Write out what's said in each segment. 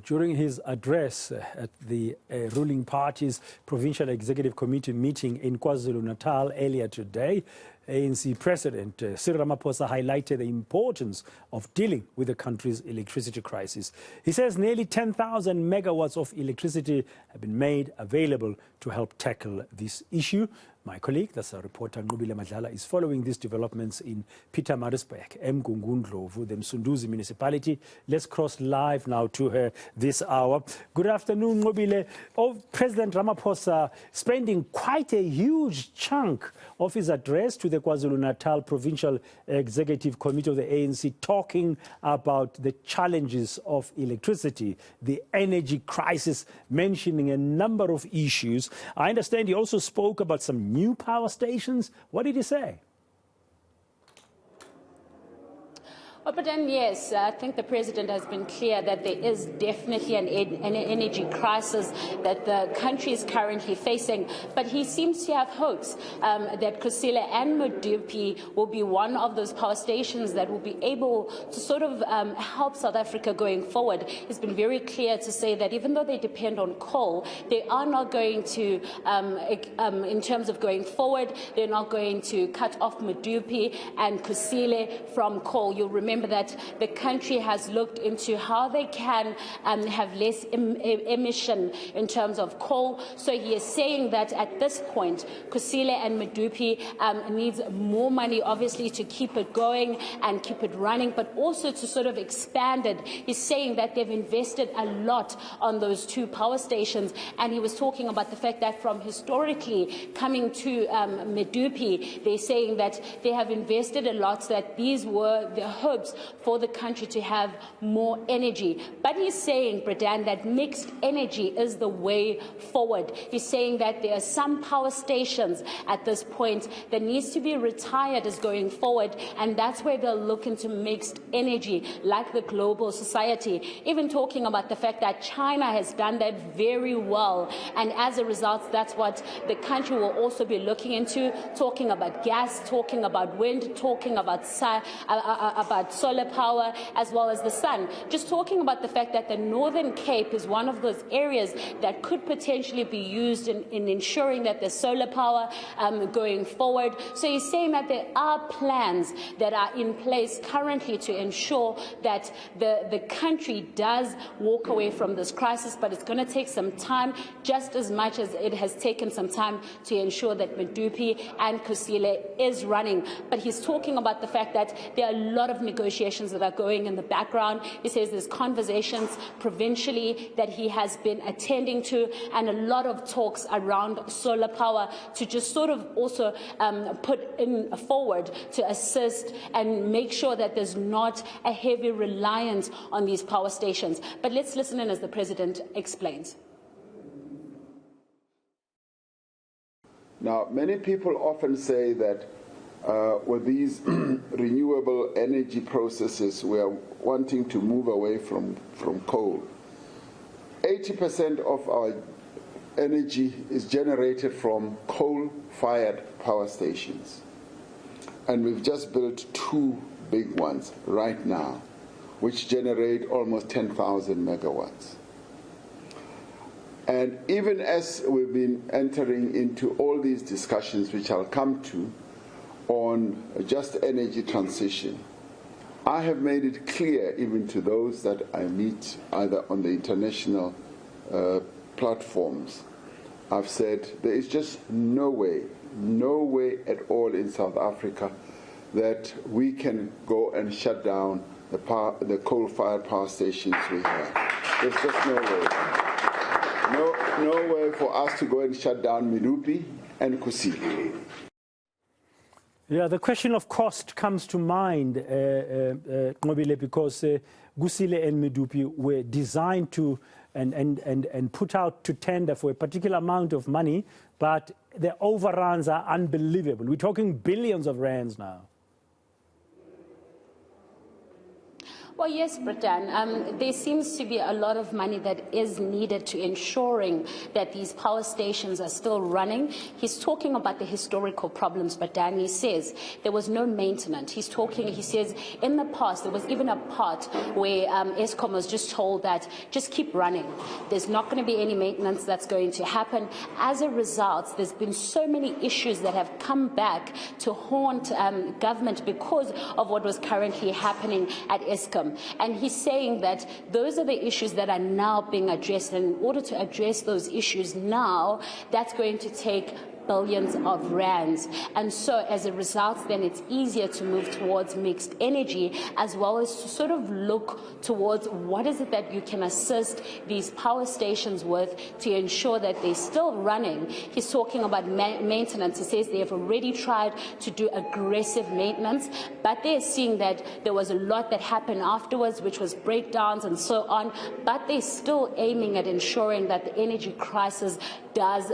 During his address at the ruling party's Provincial Executive Committee meeting in KwaZulu-Natal earlier today, ANC President Cyril Ramaphosa highlighted the importance of dealing with the country's electricity crisis. He says nearly 10,000 megawatts of electricity have been made available to help tackle this issue. My colleague, that's our reporter Nqobile Madlala, is following these developments in Pietermaritzburg, eMgungundlovu, the Msunduzi municipality. Let's cross live now to her this hour. Good afternoon, Nqobile. President Ramaphosa spending quite a huge chunk of his address to the KwaZulu-Natal Provincial Executive Committee of the ANC, talking about the challenges of electricity, the energy crisis, mentioning a number of issues. I understand he also spoke about some new power stations. What did he say? Well, but then, yes, I think the president has been clear that there is definitely an energy crisis that the country is currently facing. But he seems to have hopes that Kusile and Medupi will be one of those power stations that will be able to sort of help South Africa going forward. He's been very clear to say that even though they depend on coal, they are not going to, in terms of going forward, they're not going to cut off Medupi and Kusile from coal. You'll remember that the country has looked into how they can have less emission in terms of coal. So he is saying that at this point, Kusile and Medupi needs more money, obviously, to keep it going and keep it running, but also to sort of expand it. He's saying that they've invested a lot on those two power stations, and he was talking about the fact that from historically coming to Medupi, they're saying that they have invested a lot, that these were the hopes for the country to have more energy. But he's saying, Bradan, that mixed energy is the way forward. He's saying that there are some power stations at this point that needs to be retired as going forward, and that's where they'll look into mixed energy, like the global society. Even talking about the fact that China has done that very well, and as a result, that's what the country will also be looking into, talking about gas, talking about wind, talking about solar power, as well as the sun. Just talking about the fact that the Northern Cape is one of those areas that could potentially be used in ensuring that there's solar power going forward. So he's saying that there are plans that are in place currently to ensure that the country does walk away from this crisis, but it's going to take some time, just as much as it has taken some time to ensure that Medupi and Kusile is running. But he's talking about the fact that there are a lot of negotiations that are going in the background. He says there's conversations provincially that he has been attending to, and a lot of talks around solar power to just sort of also put in forward to assist and make sure that there's not a heavy reliance on these power stations. But let's listen in as the president explains. Now, many people often say that with these renewable energy processes, we are wanting to move away from coal. 80% of our energy is generated from coal-fired power stations. And we've just built two big ones right now, which generate almost 10,000 megawatts. And even as we've been entering into all these discussions, which I'll come to, on just energy transition, I have made it clear even to those that I meet either on the international platforms. I've said there is just no way at all in South Africa that we can go and shut down the coal-fired power stations we have. There's just no way. No way for us to go and shut down Medupi and Kusile. Yeah, the question of cost comes to mind, Nqobile, because Kusile and Medupi were designed to and put out to tender for a particular amount of money, but the overruns are unbelievable. We're talking billions of rands now. Well, yes, Britain. There seems to be a lot of money that is needed to ensuring that these power stations are still running. He's talking about the historical problems, Britain. He says there was no maintenance. He says in the past there was even a part where Eskom was just told that just keep running. There's not going to be any maintenance that's going to happen. As a result, there's been so many issues that have come back to haunt government because of what was currently happening at Eskom. And he's saying that those are the issues that are now being addressed. And in order to address those issues now, that's going to take billions of rands. And so as a result, then it's easier to move towards mixed energy, as well as to sort of look towards what is it that you can assist these power stations with to ensure that they're still running. He's talking about maintenance. He says they have already tried to do aggressive maintenance, but they're seeing that there was a lot that happened afterwards, which was breakdowns and so on, but they're still aiming at ensuring that the energy crisis does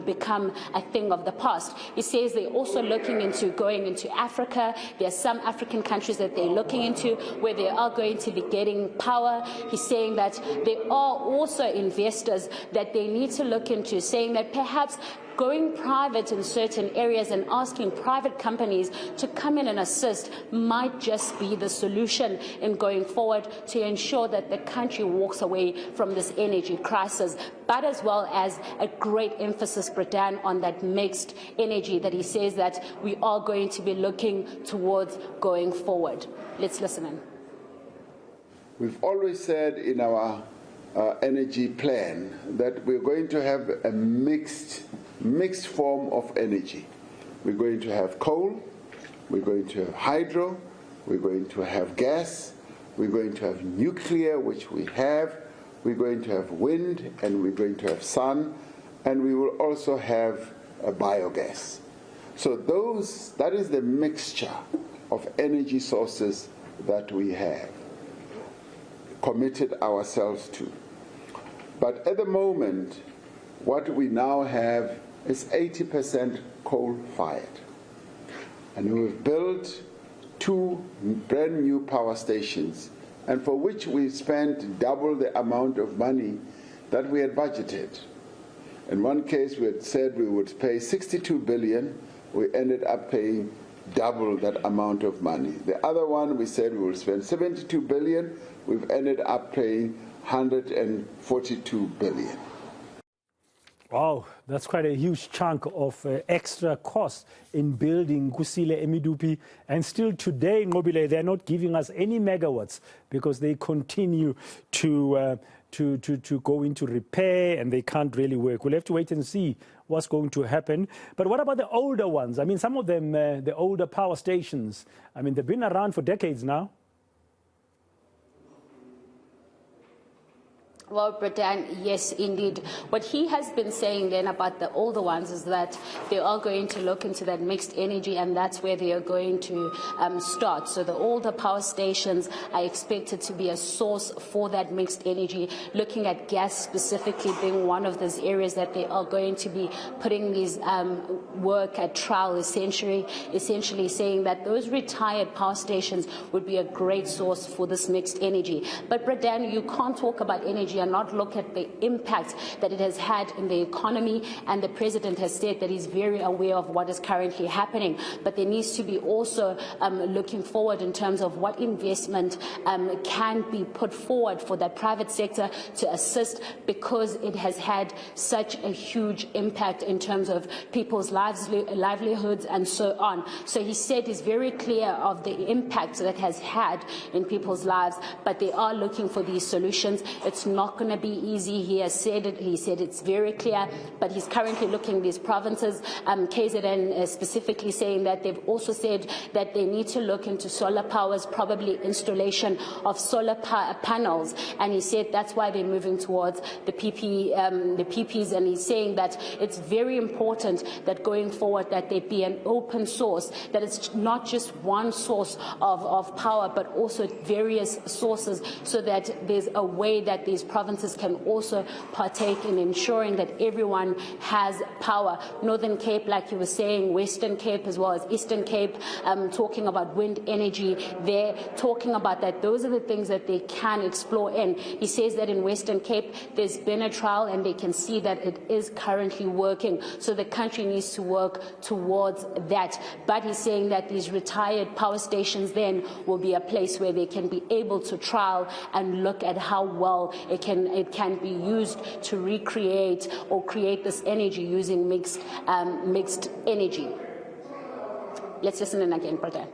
become a thing of the past. He says they're also looking into going into Africa. There are some African countries that they're looking into where they are going to be getting power. He's saying that there are also investors that they need to look into, saying that perhaps going private in certain areas and asking private companies to come in and assist might just be the solution in going forward to ensure that the country walks away from this energy crisis, but as well as a great emphasis, Britain, on that mixed energy that he says that we are going to be looking towards going forward. Let's listen in. We've always said in our energy plan that we're going to have a mixed form of energy. We're going to have coal, we're going to have hydro, we're going to have gas, we're going to have nuclear, which we have, we're going to have wind, and we're going to have sun, and we will also have a biogas. So that is the mixture of energy sources that we have committed ourselves to. But at the moment, what we now have is 80% coal-fired. And we've built 2 brand new power stations, and for which we spent double the amount of money that we had budgeted. In one case, we had said we would pay 62 billion. We ended up paying double that amount of money. The other one, we said we would spend 72 billion. We've ended up paying 142 billion. Wow, that's quite a huge chunk of extra cost in building Kusile Emidupi. And still today, Nqobile, they're not giving us any megawatts because they continue to go into repair and they can't really work. We'll have to wait and see what's going to happen. But what about the older ones? I mean, some of them, the older power stations, I mean, they've been around for decades now. Well, Britain, yes, indeed. What he has been saying then about the older ones is that they are going to look into that mixed energy, and that's where they are going to start. So the older power stations are expected to be a source for that mixed energy, looking at gas specifically being one of those areas that they are going to be putting these work at trial, essentially saying that those retired power stations would be a great source for this mixed energy. But, Britain, you can't talk about energy and not look at the impact that it has had in the economy, and the president has said that he's very aware of what is currently happening, but there needs to be also looking forward in terms of what investment can be put forward for that private sector to assist, because it has had such a huge impact in terms of people's livelihoods and so on. So he said he's very clear of the impact that has had in people's lives, but they are looking for these solutions. It's not going to be easy. He has said it. He said it's very clear, but he's currently looking at these provinces, KZN specifically saying that they've also said that they need to look into solar powers, probably installation of solar panels, and he said that's why they're moving towards the PPs, and he's saying that it's very important that going forward that there be an open source, that it's not just one source of power, but also various sources, so that there's a way that these provinces can also partake in ensuring that everyone has power. Northern Cape, like you were saying, Western Cape as well as Eastern Cape, talking about wind energy. They're talking about that. Those are the things that they can explore in. He says that in Western Cape, there's been a trial and they can see that it is currently working. So the country needs to work towards that. But he's saying that these retired power stations then will be a place where they can be able to trial and look at how well it can be used to recreate or create this energy using mixed energy. Let's listen in again, brother.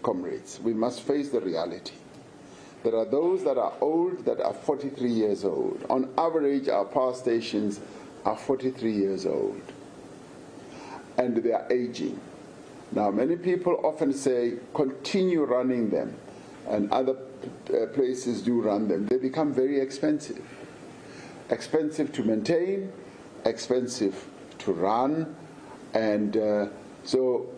Comrades, we must face the reality. There are those that are old that are 43 years old. On average, our power stations are 43 years old. And they are aging. Now, many people often say, continue running them. And other places do run them. They become very expensive. Expensive to maintain, expensive to run. And so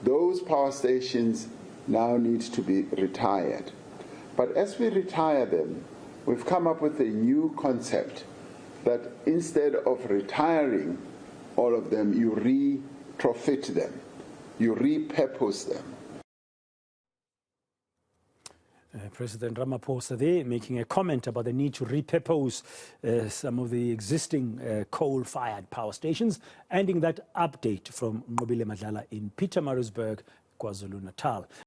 those power stations now need to be retired. But as we retire them, we've come up with a new concept that instead of retiring all of them, you retrofit them, you repurpose them. President Ramaphosa there making a comment about the need to repurpose some of the existing coal-fired power stations, ending that update from Nqobile Madlala in Pietermaritzburg, KwaZulu-Natal.